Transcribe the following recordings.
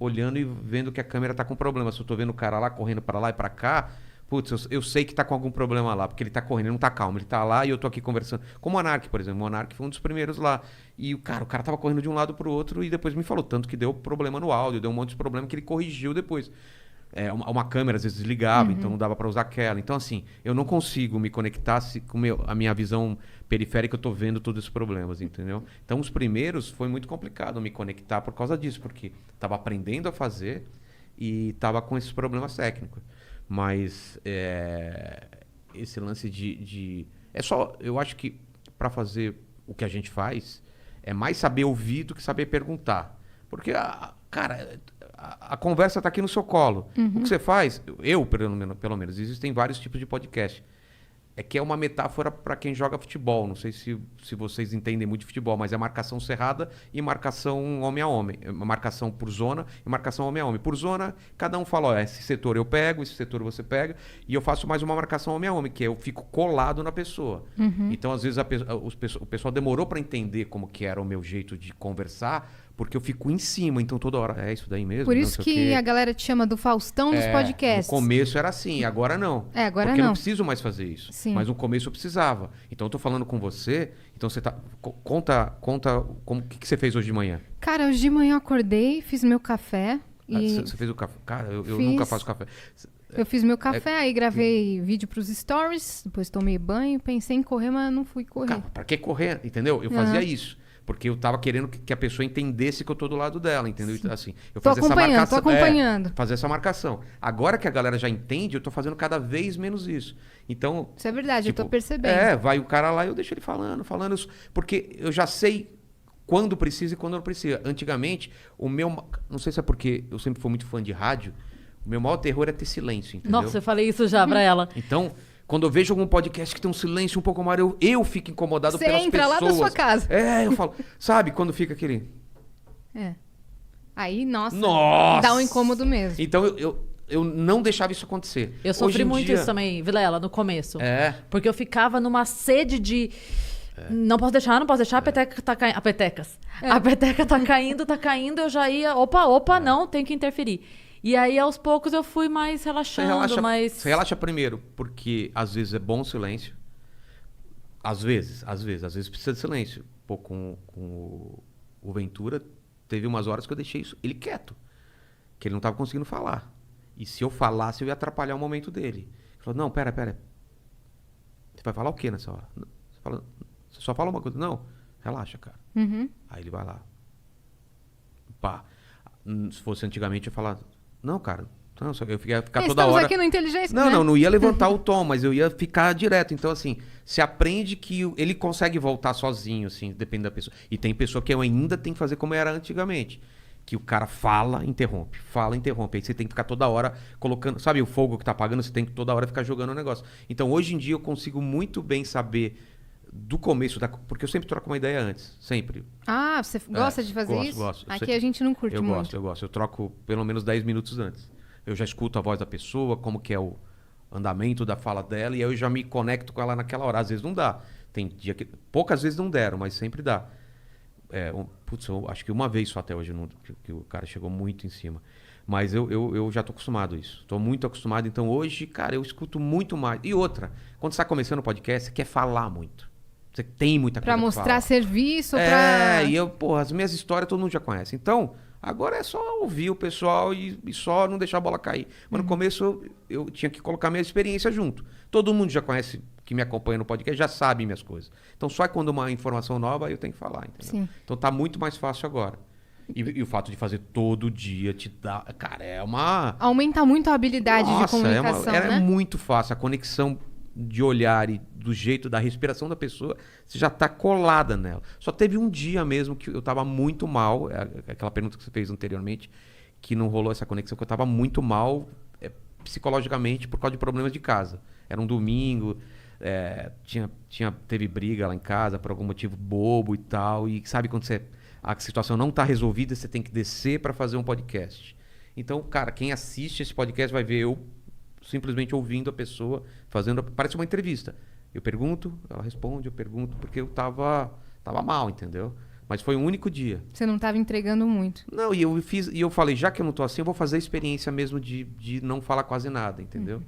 olhando e vendo que a câmera tá com problema. Se eu tô vendo o cara lá correndo para lá e para cá, putz, eu sei que tá com algum problema lá, porque ele tá correndo, ele não tá calmo, ele tá lá e eu tô aqui conversando. Como o Monark, por exemplo. O Monark foi um dos primeiros lá. E o cara tava correndo de um lado pro outro e depois me falou, tanto que deu problema no áudio, deu um monte de problema que ele corrigiu depois. Uma câmera às vezes desligava, então não dava para usar aquela. Então, assim, eu não consigo me conectar com a minha visão periférica, eu tô vendo todos esses problemas, entendeu? Então, os primeiros foi muito complicado me conectar por causa disso, porque tava aprendendo a fazer e tava com esses problemas técnicos. Mas esse lance é só, eu acho que para fazer o que a gente faz, é mais saber ouvir do que saber perguntar. Porque, cara, a conversa está aqui no seu colo. O que você faz, pelo menos, existem vários tipos de podcast. É que é uma metáfora para quem joga futebol. Não sei se vocês entendem muito de futebol, mas é marcação cerrada e marcação homem a homem. Marcação por zona e marcação homem a homem. Por zona, cada um fala, esse setor eu pego, esse setor você pega, e eu faço mais uma marcação homem a homem, que eu fico colado na pessoa. Então, às vezes, o pessoal demorou para entender como que era o meu jeito de conversar, porque eu fico em cima, então toda hora, é isso daí mesmo? Por isso que a galera te chama do Faustão dos podcasts. No começo era assim, agora não. Agora porque não. eu não preciso mais fazer isso. Sim. Mas no começo eu precisava. Então eu tô falando com você, então você tá... Conta o que você fez hoje de manhã. Cara, hoje de manhã eu acordei, fiz meu café e... Você fez o café? Cara, eu nunca faço café. Eu fiz meu café, aí gravei vídeo pros stories, depois tomei banho, pensei em correr, mas não fui correr. Cara, pra que correr? Entendeu? Eu fazia isso. Porque eu tava querendo que a pessoa entendesse que eu tô do lado dela, entendeu? Sim. Assim, eu tô acompanhando. Fazer essa marcação. Agora que a galera já entende, eu tô fazendo cada vez menos isso. Então... Isso é verdade, eu tô percebendo. Vai o cara lá e eu deixo ele falando. Porque eu já sei quando precisa e quando não precisa. Antigamente, não sei se é porque eu sempre fui muito fã de rádio, o meu maior terror é ter silêncio, entendeu? Nossa, eu falei isso já pra ela. Então... Quando eu vejo algum podcast que tem um silêncio um pouco maior, eu fico incomodado pelas pessoas. Você entra lá da sua casa. Eu falo... Sabe, quando fica aquele... Aí, nossa, dá um incômodo mesmo. Então, eu não deixava isso acontecer. Eu sofri muito isso também, Vilela, no começo. Porque eu ficava numa sede de... Não posso deixar, a peteca tá caindo. A peteca tá caindo, eu já ia... Opa, não, tem que interferir. E aí, aos poucos, eu fui mais relaxando. Você relaxa primeiro, porque às vezes é bom o silêncio. Às vezes precisa de silêncio. Pô, com o Ventura, teve umas horas que eu deixei ele quieto. Que ele não estava conseguindo falar. E se eu falasse, eu ia atrapalhar o momento dele. Ele falou, não, pera. Você vai falar o quê nessa hora? Você só fala uma coisa. Não, relaxa, cara. Aí ele vai lá. Pá. Se fosse antigamente, eu ia falar... Não, cara, não, eu ia ficar toda hora... Estamos aqui no Inteligência, né? Não ia levantar o tom, mas eu ia ficar direto. Então, assim, se aprende que ele consegue voltar sozinho, assim, depende da pessoa. E tem pessoa que eu ainda tenho que fazer como era antigamente. Que o cara fala, interrompe. Aí você tem que ficar toda hora colocando... Sabe o fogo que tá apagando? Você tem que toda hora ficar jogando o negócio. Então, hoje em dia, eu consigo muito bem saber... Do começo, porque eu sempre troco uma ideia antes, sempre. Ah, você gosta de fazer isso? Gosto. Aqui a gente não curte muito. Eu gosto. Eu troco pelo menos 10 minutos antes. Eu já escuto a voz da pessoa, como que é o andamento da fala dela, e aí eu já me conecto com ela naquela hora. Às vezes não dá. Tem dia que... Poucas vezes não deram, mas sempre dá. Eu acho que uma vez só até hoje que o cara chegou muito em cima. Mas eu já tô acostumado a isso. Tô muito acostumado. Então hoje, cara, eu escuto muito mais. E outra, quando você tá começando o podcast, você quer falar muito. Você tem muita coisa pra mostrar serviço, as minhas histórias todo mundo já conhece. Então, agora é só ouvir o pessoal e só não deixar a bola cair. Mas no começo eu tinha que colocar minha experiência junto. Todo mundo já conhece, que me acompanha no podcast, já sabe minhas coisas. Então, só quando uma informação nova, eu tenho que falar, entendeu? Sim. Então, tá muito mais fácil agora. E o fato de fazer todo dia te dá... Cara, é uma... Aumenta muito a habilidade de comunicação, né? É muito fácil. A conexão de olhar e do jeito da respiração da pessoa, você já tá colada nela. Só teve um dia mesmo que eu tava muito mal, aquela pergunta que você fez anteriormente, que não rolou essa conexão, que eu tava muito mal psicologicamente por causa de problemas de casa. Era um domingo, teve briga lá em casa por algum motivo bobo e tal, e sabe quando a situação não tá resolvida, você tem que descer para fazer um podcast. Então, cara, quem assiste esse podcast vai ver eu simplesmente ouvindo a pessoa, parece uma entrevista. Eu pergunto, ela responde, eu pergunto, porque eu tava mal, entendeu? Mas foi um único dia. Você não tava entregando muito. Não, e eu falei, já que eu não tô assim, eu vou fazer a experiência mesmo de não falar quase nada, entendeu?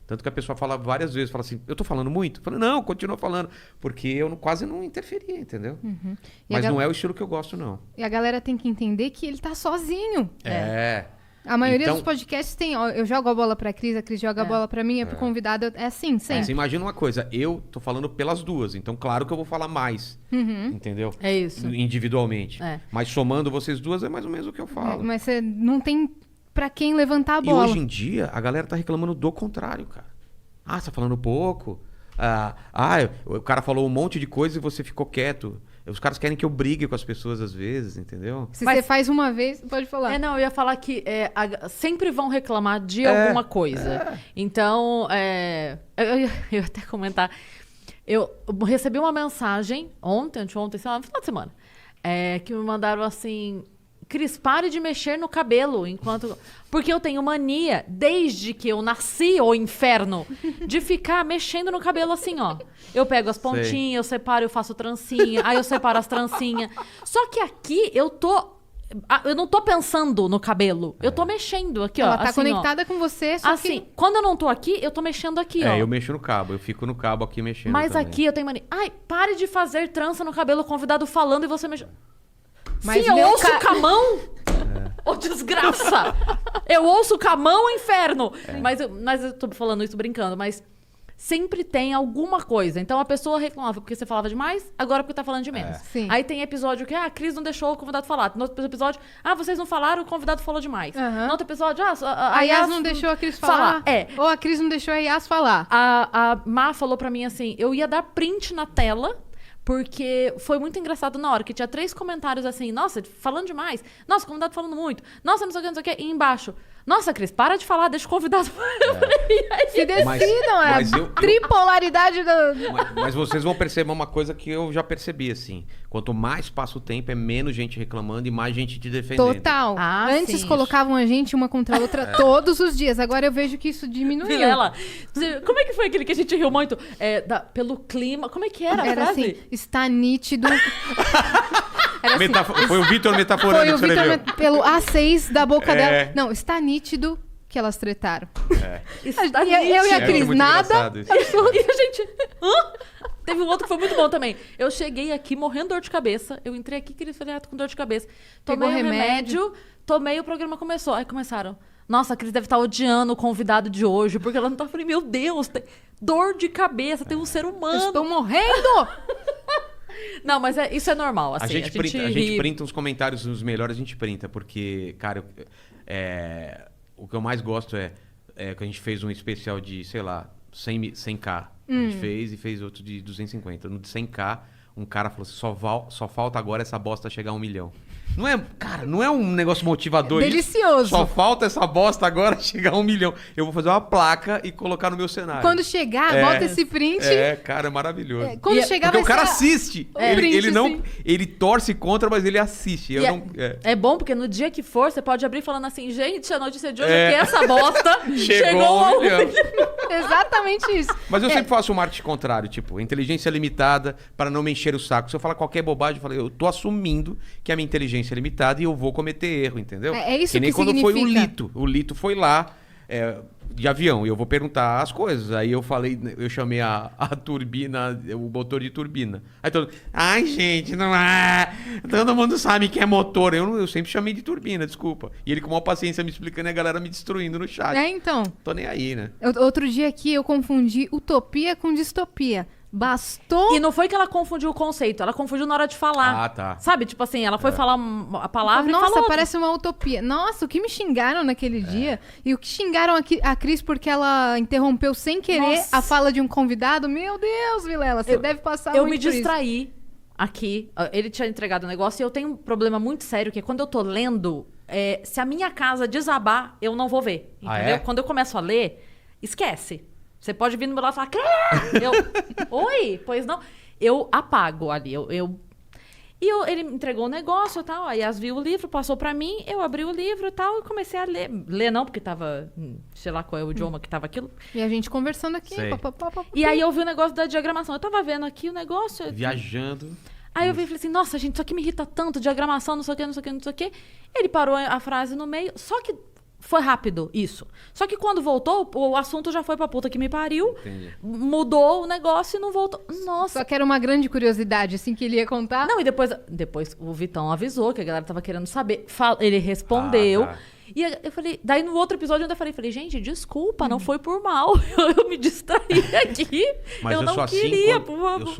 Tanto que a pessoa fala várias vezes, fala assim, eu tô falando muito? Eu falei, não, continua falando. Porque eu quase não interferia, entendeu? Mas não é o estilo que eu gosto, não. E a galera tem que entender que ele tá sozinho. É. A maioria dos podcasts tem... Eu jogo a bola pra Cris, a Cris joga a bola pra mim, pro convidado. É assim, sempre. Você imagina uma coisa, eu tô falando pelas duas, então claro que eu vou falar mais, entendeu? É isso. Individualmente. Mas somando vocês duas é mais ou menos o que eu falo. Mas você não tem pra quem levantar a bola. E hoje em dia, a galera tá reclamando do contrário, cara. Ah, você tá falando pouco. O cara falou um monte de coisa e você ficou quieto. Os caras querem que eu brigue com as pessoas às vezes, entendeu? Se você faz uma vez, pode falar. Não, eu ia falar que sempre vão reclamar de alguma coisa. Então, eu ia até comentar. Eu recebi uma mensagem anteontem, sei lá, no final de semana, que me mandaram assim... Cris, pare de mexer no cabelo enquanto... Porque eu tenho mania, desde que eu nasci, ô inferno, de ficar mexendo no cabelo assim, ó. Eu pego as pontinhas, eu separo, eu faço trancinha, aí eu separo as trancinhas. Só que aqui eu não tô pensando no cabelo. Eu tô mexendo aqui, ó. Ela tá assim, conectada com você, só assim, quando eu não tô aqui, eu tô mexendo aqui, ó. Eu mexo no cabo, eu fico no cabo aqui mexendo. Mas também. aqui eu tenho mania. Ai, pare de fazer trança no cabelo, o convidado falando e você mexe. Mas sim, eu ouço com a mão. Ô, desgraça! Eu ouço com a mão, inferno! Mas eu tô falando isso brincando, mas sempre tem alguma coisa. Então a pessoa reclamava porque você falava demais, agora porque tá falando de menos. Aí tem episódio que a Cris não deixou o convidado falar. No outro episódio, vocês não falaram, o convidado falou demais. No outro episódio, a Yas não deixou a Cris falar. Ou a Cris não deixou a Yas falar. A Má falou pra mim assim, eu ia dar print na tela... Porque foi muito engraçado na hora, que tinha 3 comentários assim, nossa, falando demais, nossa, o convidado falando muito, nossa, não sei o que, e embaixo, nossa, Cris, para de falar, deixa o convidado... Se decidam, tripolaridade do... Mas vocês vão perceber uma coisa que eu já percebi, assim, quanto mais passa o tempo, é menos gente reclamando e mais gente te defendendo. Total. Antes colocavam a gente uma contra a outra todos os dias, agora eu vejo que isso diminuiu. Vilela, como é que foi aquele que a gente riu muito? Pelo clima, como é que era a frase? Assim, está nítido... Assim, foi o Vitor metaforando que escreveu. Foi o Vitor pelo A6 da boca dela. Não, está nítido que elas tretaram. Está nítido. Eu e a Cris, nada. E a gente... Teve um outro que foi muito bom também. Eu cheguei aqui morrendo de dor de cabeça. Eu entrei aqui, Cris, falei, tô com dor de cabeça. Tomei o remédio, tomei, o programa começou. Aí começaram... Nossa, a Cris deve estar odiando o convidado de hoje, porque ela não tá... Eu falei, meu Deus, tem dor de cabeça, tem um ser humano. Eu estou morrendo! Não, mas isso é normal, assim. A gente printa uns comentários, os melhores a gente printa, porque, cara, o que eu mais gosto é que a gente fez um especial de, sei lá, 100K. A gente fez outro de 250. No de 100K, um cara falou assim, só falta agora essa bosta chegar a 1 milhão. Não é, cara, não é um negócio motivador. Delicioso. Só falta essa bosta agora chegar a 1 milhão. Eu vou fazer uma placa e colocar no meu cenário. Quando chegar, bota esse print. Cara, é maravilhoso. Quando chegar, porque o cara assiste. Ele ele torce contra, mas ele assiste. É bom, porque no dia que for, você pode abrir falando assim, gente, a notícia de hoje é que essa bosta chegou a 1 milhão. Exatamente isso. Mas eu sempre faço o marketing contrário, tipo, inteligência limitada para não me encher o saco. Se eu falar qualquer bobagem, eu tô assumindo que a minha inteligência é limitada e eu vou cometer erro, entendeu? É isso que nem quando significa. foi o Lito. O Lito foi lá de avião e eu vou perguntar as coisas. Aí eu chamei a turbina, o motor de turbina. Aí ai gente, não é. Todo mundo sabe que é motor. Eu sempre chamei de turbina, desculpa. E ele com maior paciência me explicando e a galera me destruindo no chat. Então. Tô nem aí, né? Outro dia aqui eu confundi utopia com distopia. Bastou... E não foi que ela confundiu o conceito, ela confundiu na hora de falar. Ah, tá. Sabe, tipo assim, ela foi falar a palavra Nossa, e falou... parece uma utopia. Nossa, o que me xingaram naquele dia. E o que xingaram a Cris porque ela interrompeu sem querer a fala de um convidado. Meu Deus, Vilela, você deve passar muito Eu me distraí aqui. Ele tinha entregado o negócio e eu tenho um problema muito sério, que é quando eu tô lendo, se a minha casa desabar, eu não vou ver. Entendeu? Quando eu começo a ler, esquece. Você pode vir no meu lado e falar, oi, pois não. Eu apago ali, ele entregou o negócio e tal, aí Yas viu o livro, passou pra mim, eu abri o livro e tal, e comecei a ler. Ler não, porque tava, sei lá qual é o idioma que tava aquilo. E a gente conversando aqui. E aí eu vi o negócio da diagramação. Eu tava vendo aqui o negócio. Viajando. Aí eu falei assim, nossa, gente, isso aqui me irrita tanto, diagramação, não sei o que, não sei o que, não sei o que. Ele parou a frase no meio, só que foi rápido isso. Só que quando voltou, o assunto já foi pra puta que me pariu. Entendi. Mudou o negócio e não voltou. Nossa. Só que era uma grande curiosidade, assim, que ele ia contar. Não, e depois o Vitão avisou que a galera tava querendo saber. Ele respondeu. Tá. E eu falei, daí no outro episódio eu ainda falei, gente, desculpa, não foi por mal. Eu me distraí aqui. Mas eu não queria, por favor.